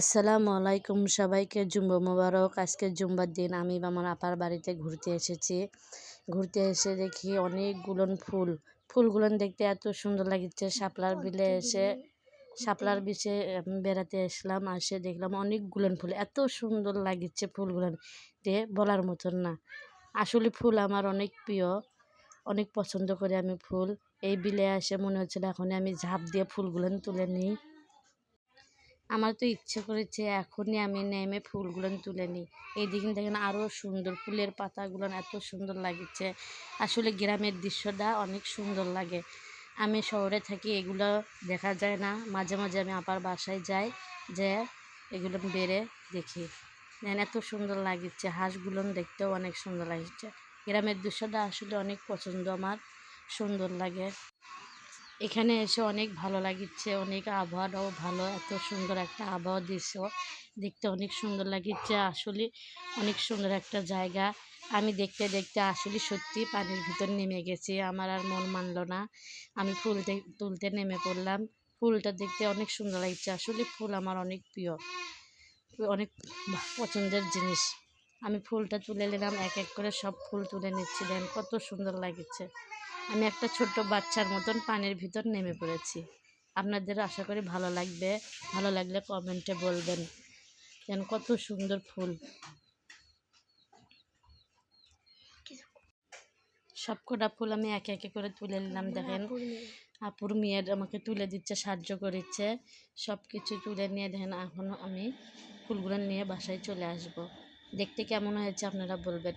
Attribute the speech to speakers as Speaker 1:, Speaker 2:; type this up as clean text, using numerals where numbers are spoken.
Speaker 1: আসসালামু আলাইকুম, সবাইকে জুম্মা মোবারক। আজকে জুম্বার দিন আমি আমার আপার বাড়িতে ঘুরতে এসেছি। ঘুরতে এসে দেখি অনেকগুলো ফুলগুলো দেখতে এত সুন্দর লাগছে। শাপলার বিচে বেড়াতে আসলাম, আসে দেখলাম অনেকগুলো ফুল, এত সুন্দর লাগছে ফুলগুলো বলার মতন না। আসলে ফুল আমার অনেক প্রিয়, অনেক পছন্দ করে আমি ফুল। এই বিলে এসে মনে হচ্ছিল এখন আমি ঝাঁপ দিয়ে ফুলগুলো তুলে নিই। আমার তো ইচ্ছে করেছে এখনই আমি নেমে ফুলগুলো তুলে নিই। এইদিকে দেখেন আরও সুন্দর ফুলের পাতাগুলো এত সুন্দর লাগছে। আসলে গ্রামের দৃশ্যটা অনেক সুন্দর লাগে। আমি শহরে থাকি, এগুলো দেখা যায় না। মাঝে মাঝে আমি আপার বাসায় যাই, যে এগুলো বেড়ে দেখি। দেখেন এত সুন্দর লাগছে, হাঁসগুলো দেখতেও অনেক সুন্দর লাগছে। গ্রামের দৃশ্যটা আসলে অনেক পছন্দ আমার, সুন্দর লাগে। এখানে এসে অনেক ভালো লাগছে, অনেক আবহাওয়াটাও ভালো, এত সুন্দর একটা আবহাওয়া দৃশ্য দেখতে অনেক সুন্দর লাগছে। আসলে অনেক সুন্দর একটা জায়গা। আমি দেখতে দেখতে আসলে সত্যি পানির ভিতর নেমে গেছি, আমার আর মন মানলো না। আমি ফুল তুলতে নেমে পড়লাম। ফুলটা দেখতে অনেক সুন্দর লাগছে। আসলে ফুল আমার অনেক প্রিয়, অনেক পছন্দের জিনিস। আমি ফুলটা তুলে নিলাম, এক এক করে সব ফুল তুলে নিচ্ছি। দেন কত সুন্দর লাগছে। আমি একটা ছোট্ট বাচ্চার মতন পানির ভিতর নেমে পড়েছি। আপনাদের আশা করি ভালো লাগবে, ভালো লাগলে কমেন্টে বলবেন। যেন কত সুন্দর ফুল। সবকটা ফুল আমি একে একে করে তুলে নিলাম। দেখেন আপুর মেয়ের আমাকে তুলে দিচ্ছে, সাহায্য করেছে। সব কিছু তুলে নিয়ে দেখেন এখন আমি ফুলগুলো নিয়ে বাসায় চলে আসব। দেখতে কেমন হয়েছে আপনারা বলবেন।